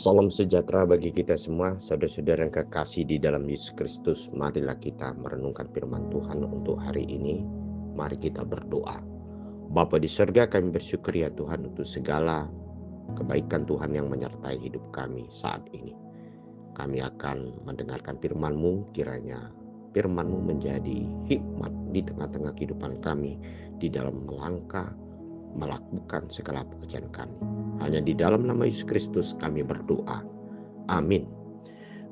Salam sejahtera bagi kita semua, saudara-saudara yang kekasih di dalam Yesus Kristus. Marilah kita merenungkan firman Tuhan untuk hari ini. Mari kita berdoa. Bapa di surga, kami bersyukur ya Tuhan untuk segala kebaikan Tuhan yang menyertai hidup kami saat ini. Kami akan mendengarkan firman-Mu, kiranya firman-Mu menjadi hikmat di tengah-tengah kehidupan kami, di dalam melangkah, melakukan segala pekerjaan kami. Hanya di dalam nama Yesus Kristus kami berdoa. Amin.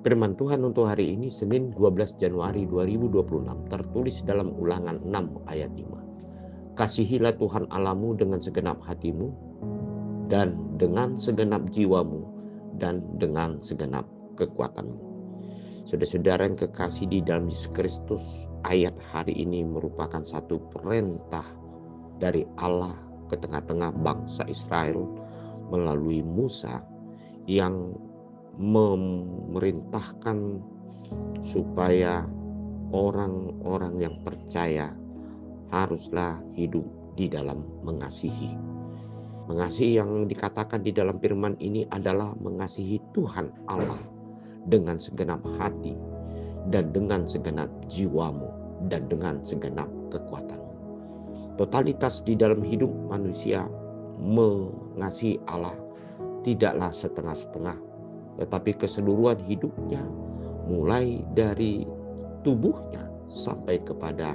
Firman Tuhan untuk hari ini Senin 12 Januari 2026 tertulis dalam Ulangan 6 ayat 5. Kasihilah Tuhan Allahmu dengan segenap hatimu dan dengan segenap jiwamu dan dengan segenap kekuatanmu. Saudara-saudara yang kekasih di dalam Yesus Kristus, ayat hari ini merupakan satu perintah dari Allah ke tengah-tengah bangsa Israel melalui Musa yang memerintahkan supaya orang-orang yang percaya haruslah hidup di dalam mengasihi. Mengasihi yang dikatakan di dalam firman ini adalah mengasihi Tuhan Allah dengan segenap hati dan dengan segenap jiwamu dan dengan segenap kekuatanmu. Totalitas di dalam hidup manusia mengasihi Allah tidaklah setengah-setengah, tetapi keseluruhan hidupnya, mulai dari tubuhnya sampai kepada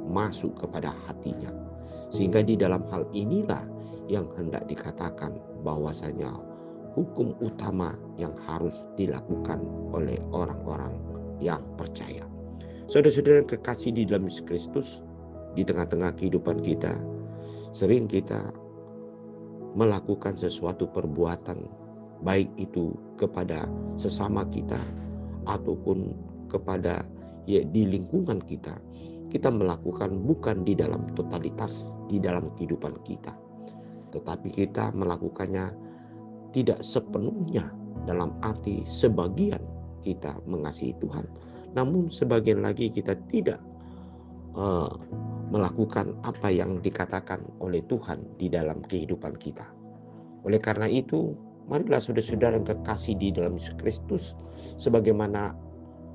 masuk kepada hatinya. Sehingga di dalam hal inilah yang hendak dikatakan bahwasanya hukum utama yang harus dilakukan oleh orang-orang yang percaya. Saudara-saudara yang kekasih di dalam Yesus Kristus, di tengah-tengah kehidupan kita, sering kita melakukan sesuatu perbuatan, baik itu kepada sesama kita ataupun kepada di lingkungan kita. Kita melakukan bukan di dalam totalitas di dalam kehidupan kita, tetapi kita melakukannya tidak sepenuhnya, dalam arti sebagian kita mengasihi Tuhan, namun sebagian lagi kita tidak melakukan apa yang dikatakan oleh Tuhan di dalam kehidupan kita. Oleh karena itu, marilah saudara-saudara yang kekasih di dalam Yesus Kristus, sebagaimana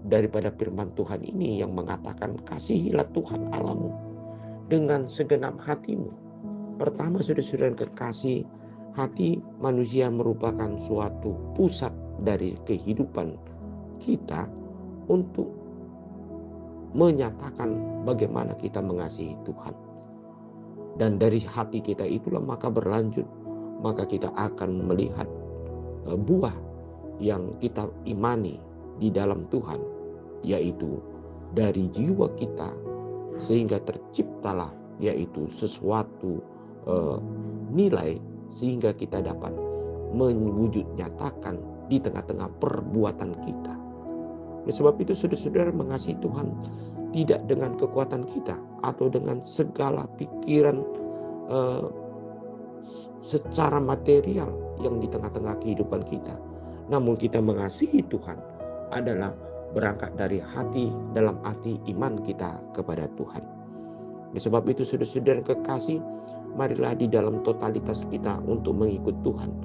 daripada firman Tuhan ini yang mengatakan kasihilah Tuhan Allahmu dengan segenap hatimu. Pertama, saudara-saudara yang kekasih, hati manusia merupakan suatu pusat dari kehidupan kita untuk menyatakan bagaimana kita mengasihi Tuhan. Dan dari hati kita itulah maka berlanjut, maka kita akan melihat buah yang kita imani di dalam Tuhan, yaitu dari jiwa kita, sehingga terciptalah yaitu sesuatu nilai, sehingga kita dapat mewujud nyatakan di tengah-tengah perbuatan kita. Oleh sebab itu saudara-saudara, mengasihi Tuhan tidak dengan kekuatan kita atau dengan segala pikiran secara material yang di tengah-tengah kehidupan kita. Namun kita mengasihi Tuhan adalah berangkat dari hati, dalam arti iman kita kepada Tuhan. Oleh sebab itu saudara-saudara kekasih, marilah di dalam totalitas kita untuk mengikut Tuhan,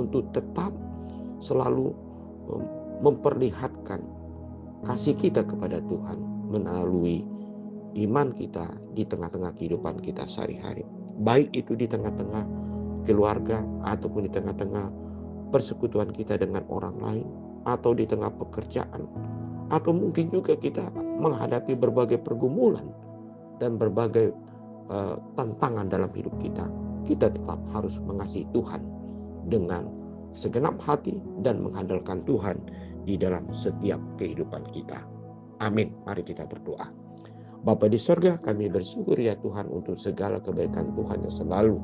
untuk tetap selalu memperlihatkan kasih kita kepada Tuhan melalui iman kita di tengah-tengah kehidupan kita sehari-hari. Baik itu di tengah-tengah keluarga ataupun di tengah-tengah persekutuan kita dengan orang lain, atau di tengah pekerjaan, atau mungkin juga kita menghadapi berbagai pergumulan dan berbagai tantangan dalam hidup kita. Kita tetap harus mengasihi Tuhan dengan segenap hati dan mengandalkan Tuhan di dalam setiap kehidupan kita. Amin. Mari kita berdoa. Bapa di surga, kami bersyukur ya Tuhan untuk segala kebaikan Tuhan yang selalu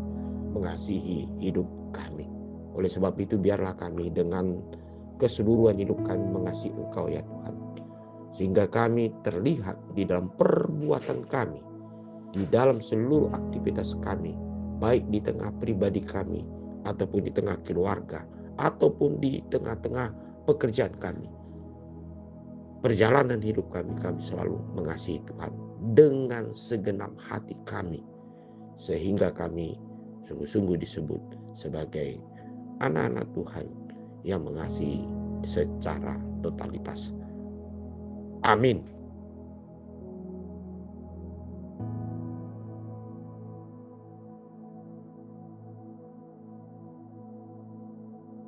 mengasihi hidup kami. Oleh sebab itu biarlah kami dengan keseluruhan hidup kami mengasihi Engkau ya Tuhan, sehingga kami terlihat di dalam perbuatan kami, di dalam seluruh aktivitas kami, baik di tengah pribadi kami ataupun di tengah keluarga ataupun di tengah-tengah pekerjaan kami, perjalanan hidup kami selalu mengasihi Tuhan dengan segenap hati kami, sehingga kami sungguh-sungguh disebut sebagai anak-anak Tuhan yang mengasihi secara totalitas. Amin.